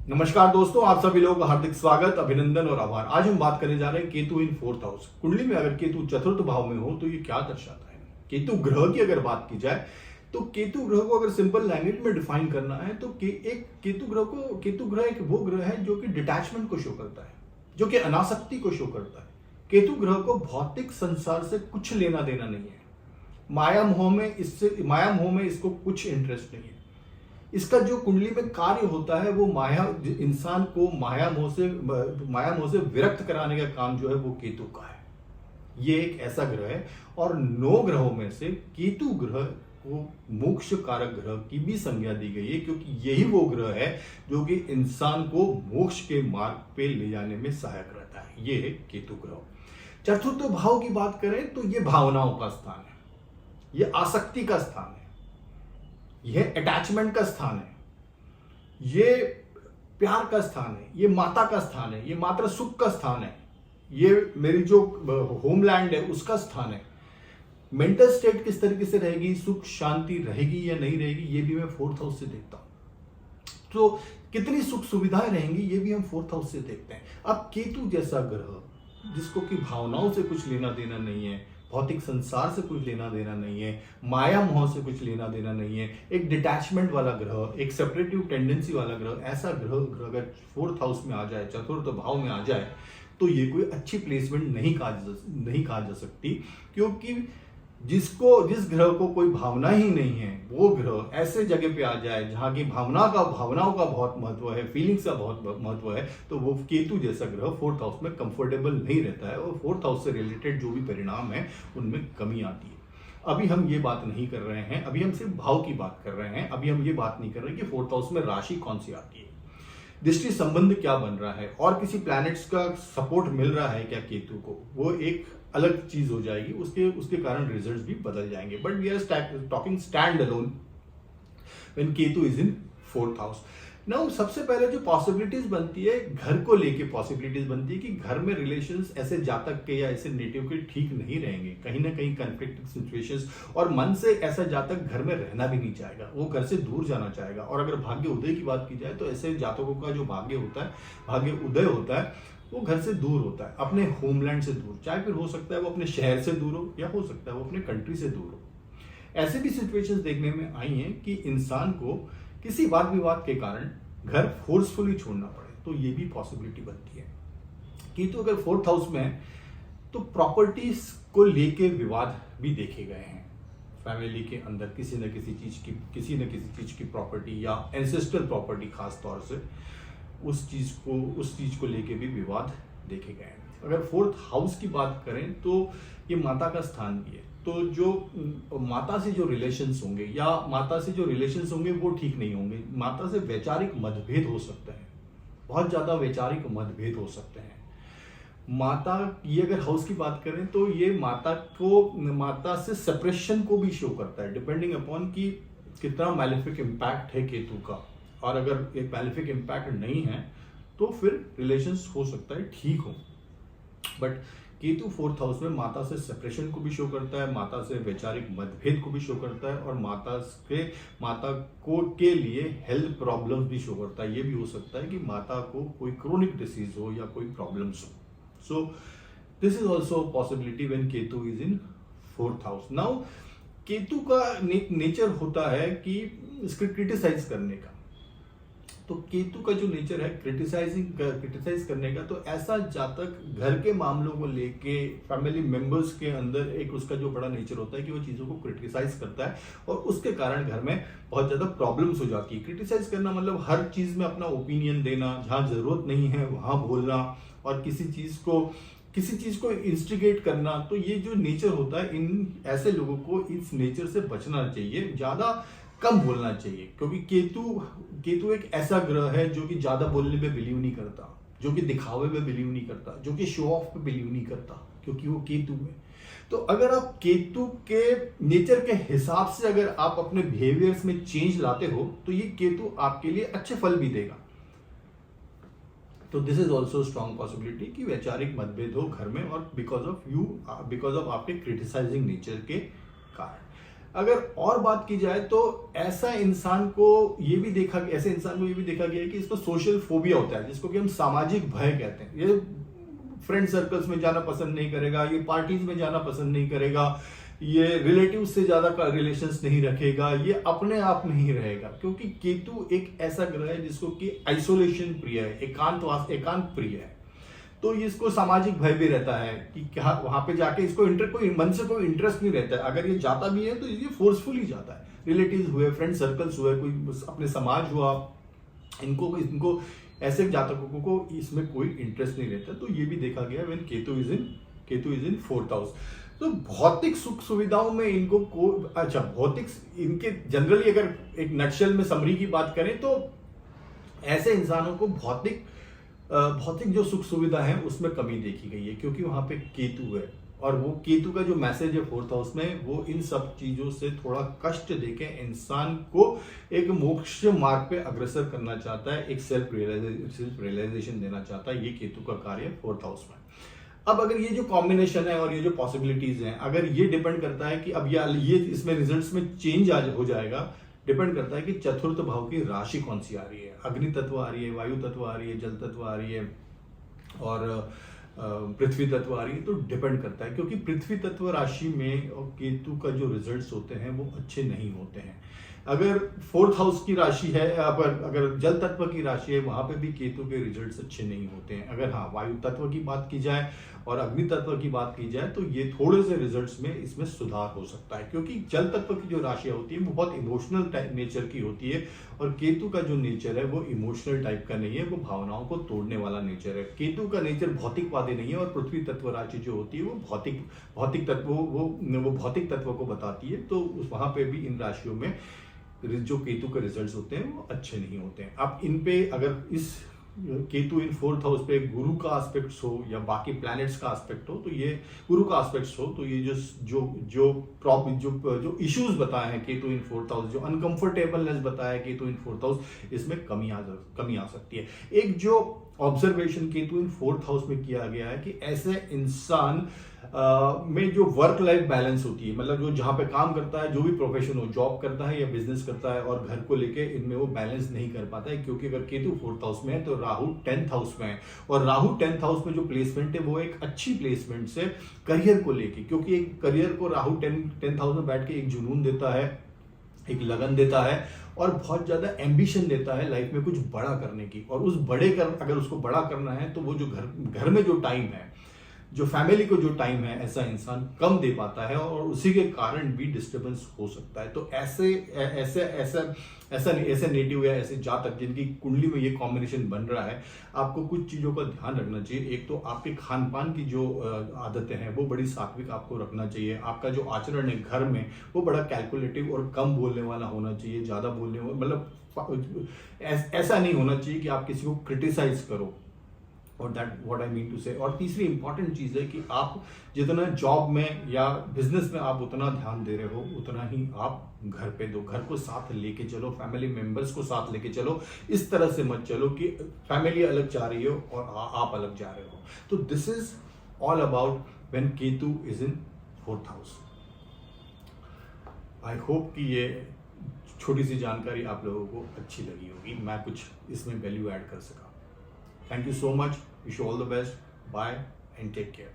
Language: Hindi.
नमस्कार दोस्तों, आप सभी लोगों का हार्दिक स्वागत, अभिनंदन और आभार। आज हम बात करने जा रहे हैं केतु इन फोर्थ हाउस। कुंडली में अगर केतु चतुर्थ भाव में हो तो ये क्या दर्शाता है। केतु ग्रह की अगर बात की जाए तो केतु ग्रह को अगर सिंपल लैंग्वेज में डिफाइन करना है तो एक केतु ग्रह एक वो ग्रह है जो कि डिटैचमेंट को शो करता है, जो कि अनासक्ति को शो करता है। केतु ग्रह को भौतिक संसार से कुछ लेना देना नहीं है। माया मोह में इसको कुछ इंटरेस्ट नहीं है। इसका जो कुंडली में कार्य होता है वो इंसान को माया मोह से विरक्त कराने का काम जो है वो केतु का है। ये एक ऐसा ग्रह है और 9 ग्रहों में से केतु ग्रह को मोक्ष कारक ग्रह की भी संज्ञा दी गई है, क्योंकि यही वो ग्रह है जो कि इंसान को मोक्ष के मार्ग पे ले जाने में सहायक रहता है। ये है केतु ग्रह। चतुर्थ भाव की बात करें तो ये भावनाओं का स्थान है, ये आसक्ति का स्थान है, यह अटैचमेंट का स्थान है, ये प्यार का स्थान है, ये माता का स्थान है, ये मातृ सुख का स्थान है, ये मेरी जो होमलैंड है उसका स्थान है। मेंटल स्टेट किस तरीके से रहेगी, सुख शांति रहेगी या नहीं रहेगी, ये भी मैं फोर्थ हाउस से देखता हूं। तो कितनी सुख सुविधाएं रहेंगी ये भी हम फोर्थ हाउस से देखते हैं। अब केतु जैसा ग्रह जिसको कि भावनाओं से कुछ लेना देना नहीं है, भौतिक संसार से कुछ लेना देना नहीं है, माया मोह से कुछ लेना देना नहीं है, एक डिटैचमेंट वाला ग्रह, एक सेपरेटिव टेंडेंसी वाला ग्रह, ऐसा ग्रह अगर फोर्थ हाउस में आ जाए, चतुर्थ भाव में आ जाए तो ये कोई अच्छी प्लेसमेंट नहीं कहा जा सकती। क्योंकि जिस ग्रह को कोई भावना ही नहीं है वो ग्रह ऐसे जगह पे आ जाए जहां की भावनाओं का बहुत महत्व है, फीलिंग्स का बहुत महत्व है, तो वो केतु जैसा ग्रह फोर्थ हाउस में कंफर्टेबल नहीं रहता है और फोर्थ हाउस से रिलेटेड जो भी परिणाम है उनमें कमी आती है। अभी हम ये बात नहीं कर रहे हैं, अभी हम सिर्फ भाव की बात कर रहे हैं। अभी हम ये बात नहीं कर रहे कि फोर्थ हाउस में राशि कौन सी आती है, दृष्टि संबंध क्या बन रहा है और किसी प्लैनेट्स का सपोर्ट मिल रहा है क्या केतु को, वो एक अलग चीज हो जाएगी। उसके कारण रिजल्ट्स भी बदल जाएंगे। But we are talking stand alone when Ketu is in fourth house. Now सबसे पहले जो पॉसिबिलिटीज बनती है घर को लेके, पॉसिबिलिटीज बनती है कि घर में रिलेशंस ऐसे जातक के या ऐसे नेटिव के ठीक नहीं रहेंगे, कहीं ना कहीं कॉन्फ्लिक्टिंग सिचुएशंस, और मन से ऐसा जातक घर में रहना भी नहीं चाहेगा, वो घर से दूर जाना चाहेगा। और अगर भाग्य उदय की बात की जाए तो ऐसे जातकों का जो भाग्य होता है, भाग्य उदय होता है, वो घर से दूर होता है, अपने होमलैंड से दूर, चाहे फिर हो सकता है वो अपने शहर से दूर हो या हो सकता है वो अपने कंट्री से दूर हो। ऐसे भी सिचुएशंस देखने में आई हैं कि इंसान को किसी वाद विवाद के कारण घर फोर्सफुली छोड़ना पड़े, तो ये भी पॉसिबिलिटी बनती है। केतु अगर फोर्थ हाउस में है तो प्रॉपर्टीज को लेके विवाद भी देखे गए हैं। फैमिली के अंदर किसी न किसी चीज की प्रॉपर्टी या एंसेस्ट्रल प्रॉपर्टी खास तौर से उस चीज को लेके भी विवाद देखे गए हैं। अगर फोर्थ हाउस की बात करें तो ये माता का स्थान भी है, तो जो माता से जो रिलेशंस होंगे वो ठीक नहीं होंगे। माता से वैचारिक मतभेद हो सकते हैं, बहुत ज्यादा वैचारिक मतभेद हो सकते हैं। माता ये अगर हाउस की बात करें तो ये माता से सेपरेशन को भी शो करता है, डिपेंडिंग अपॉन कि कितना मैलेफिक इम्पैक्ट है केतु का। और अगर एक मैलेफिक इम्पैक्ट नहीं है तो फिर रिलेशंस हो सकता है ठीक हो। बट केतु फोर्थ हाउस में माता से सेपरेशन को भी शो करता है, माता से वैचारिक मतभेद को भी शो करता है, और माता को के लिए हेल्थ प्रॉब्लम्स भी शो करता है। ये भी हो सकता है कि माता को कोई क्रोनिक डिसीज हो या कोई प्रॉब्लम्स हो। So this is also possibility when Ketu is in fourth house. Now Ketu का नेचर होता है कि इसको क्रिटिसाइज करने का, तो केतु का जो नेचर है क्रिटिसाइज करने का, तो ऐसा जातक घर के मामलों को लेके फैमिली मेंबर्स के अंदर एक उसका जो बड़ा नेचर होता है कि वो चीज़ों को क्रिटिसाइज करता है और उसके कारण घर में बहुत ज़्यादा प्रॉब्लम्स हो जाती है। क्रिटिसाइज करना मतलब हर चीज़ में अपना ओपिनियन देना, जहाँ ज़रूरत नहीं है वहाँ बोलना, और किसी चीज़ को इंस्टिगेट करना। तो ये जो नेचर होता है, इन ऐसे लोगों को इस नेचर से बचना चाहिए, ज़्यादा कम बोलना चाहिए। क्योंकि केतु एक ऐसा ग्रह है जो कि ज्यादा बोलने पे बिलीव नहीं करता, जो कि दिखावे पे बिलीव नहीं करता, जो कि शो ऑफ पे बिलीव नहीं करता, क्योंकि वो केतु है। तो अगर आप केतु के नेचर के हिसाब से अगर आप अपने बिहेवियर्स में चेंज लाते हो तो ये केतु आपके लिए अच्छे फल भी देगा। तो this is also strong possibility कि वैचारिक मतभेद हो घर में, और बिकॉज ऑफ आपके क्रिटिसाइजिंग नेचर के कारण। अगर और बात की जाए तो ऐसे इंसान को ये भी देखा गया है कि इसको सोशल फोबिया होता है, जिसको कि हम सामाजिक भय कहते हैं। ये फ्रेंड सर्कल्स में जाना पसंद नहीं करेगा, ये पार्टीज में जाना पसंद नहीं करेगा, ये रिलेटिव से ज्यादा का रिलेशंस नहीं रखेगा, ये अपने आप में ही रहेगा, क्योंकि केतु एक ऐसा ग्रह है जिसको कि आइसोलेशन प्रिय है, एकांत प्रिय है। तो इसको सामाजिक भय भी रहता है कि क्या वहां पे जाके इसको कोई मन से कोई इंटरेस्ट नहीं रहता है। अगर ये जाता भी है तो ये फोर्सफुली जाता है। रिलेटिव्स हुए, फ्रेंड सर्कल्स हुए, कोई अपने समाज हुआ, इनको ऐसे जातकों को इसमें कोई इंटरेस्ट नहीं रहता। तो ये भी देखा गया when Ketu is in 4th house. तो भौतिक सुख सुविधाओं में इनको भौतिक इनके जनरली अगर एक नटशेल में समरी की बात करें तो ऐसे इंसानों को भौतिक जो सुख सुविधा है उसमें कमी देखी गई है, क्योंकि वहां पे केतु है और वो केतु का जो मैसेज है 4th हाउस में, वो इन सब चीजों से थोड़ा कष्ट देके इंसान को एक मोक्ष मार्ग पे अग्रसर करना चाहता है, एक सेल्फ रियलाइजेशन देना चाहता है। ये केतु का कार्य है 4th हाउस में। अब अगर ये जो कॉम्बिनेशन है और ये जो पॉसिबिलिटीज हैं, अगर ये डिपेंड करता है कि अब ये इसमें रिजल्ट्स में चेंज हो जाएगा, डिपेंड करता है कि चतुर्थ भाव की राशि कौन सी आ रही है। अग्नि तत्व आ रही है, वायु तत्व आ रही है, जल तत्व आ रही है और पृथ्वी तत्व आ रही है। तो डिपेंड करता है, क्योंकि पृथ्वी तत्व राशि में और केतु का जो रिजल्ट्स होते हैं वो अच्छे नहीं होते हैं। अगर 4th हाउस की राशि है, अगर जल तत्व की राशि है, वहां पे भी केतु के रिजल्ट्स अच्छे नहीं होते हैं। अगर हाँ वायु तत्व की बात की जाए और अग्नि तत्व की बात की जाए तो ये थोड़े से रिजल्ट्स में इसमें सुधार हो सकता है, क्योंकि जल तत्व की जो राशि होती है वो बहुत इमोशनल टाइप नेचर की होती है और केतु का जो नेचर है वो इमोशनल टाइप का नहीं है, वो भावनाओं को तोड़ने वाला नेचर है। केतु का नेचर भौतिकवादी नहीं है और पृथ्वी तत्व राशि जो होती है वो भौतिक तत्व को बताती है। तो वहां पे भी इन राशियों में जो केतु के रिजल्ट्स होते हैं वो अच्छे नहीं होते हैं। अब इन पे अगर इस केतु इन 4th हाउस पे गुरु का एस्पेक्ट्स हो या बाकी प्लैनेट्स का एस्पेक्ट हो, तो ये गुरु का एस्पेक्ट्स हो तो ये जो इश्यूज बताए हैं केतु इन 4th हाउस, जो अनकंफर्टेबलनेस बताया है केतु इन 4th हाउस, इसमें कमी आ सकती है। एक जो ऑब्जर्वेशन केतु इन 4th हाउस में किया गया है कि ऐसे इंसान में जो वर्क लाइफ बैलेंस होती है, मतलब जो जहां पे काम करता है, जो भी प्रोफेशन हो, जॉब करता है या बिजनेस करता है और घर को लेके इनमें वो बैलेंस नहीं कर पाता है, क्योंकि अगर केतु 4th हाउस में है तो राहु 10th हाउस में है और राहु 10th हाउस में जो प्लेसमेंट है वो एक अच्छी प्लेसमेंट से करियर को लेके, क्योंकि एक करियर को राहु 10th हाउस में बैठ के एक जुनून देता है, एक लगन देता है और बहुत ज्यादा एम्बिशन देता है लाइफ में कुछ बड़ा करने की। और अगर उसको बड़ा करना है तो वो जो घर में जो टाइम है, जो फैमिली को जो टाइम है, ऐसा इंसान कम दे पाता है और उसी के कारण भी डिस्टर्बेंस हो सकता है। तो ऐसे नेटिव या ऐसे जातक जिनकी कुंडली में ये कॉम्बिनेशन बन रहा है, आपको कुछ चीजों का ध्यान रखना चाहिए। एक तो आपके खान पान की जो आदतें हैं वो बड़ी सात्विक आपको रखना चाहिए। आपका जो आचरण है घर में वो बड़ा कैलकुलेटिव और कम बोलने वाला होना चाहिए। ज्यादा बोलने वाला मतलब ऐसा नहीं होना चाहिए कि आप किसी को क्रिटिसाइज करो, और that what I mean to say. और तीसरी इंपॉर्टेंट चीज है कि आप जितना जॉब में या बिजनेस में आप उतना ध्यान दे रहे हो, उतना ही आप घर पे दो। घर को साथ लेके चलो, फैमिली मेंबर्स को साथ लेके चलो। इस तरह से मत चलो कि फैमिली अलग जा रही हो और आप अलग जा रहे हो। तो this is all about when Ketu is in 4th house. I hope कि ये छोटी सी जानकारी आप लोगों को अच्छी लगी होगी, मैं कुछ इसमें वैल्यू ऐड कर सका। Thank you so much. Wish you all the best. Bye and take care.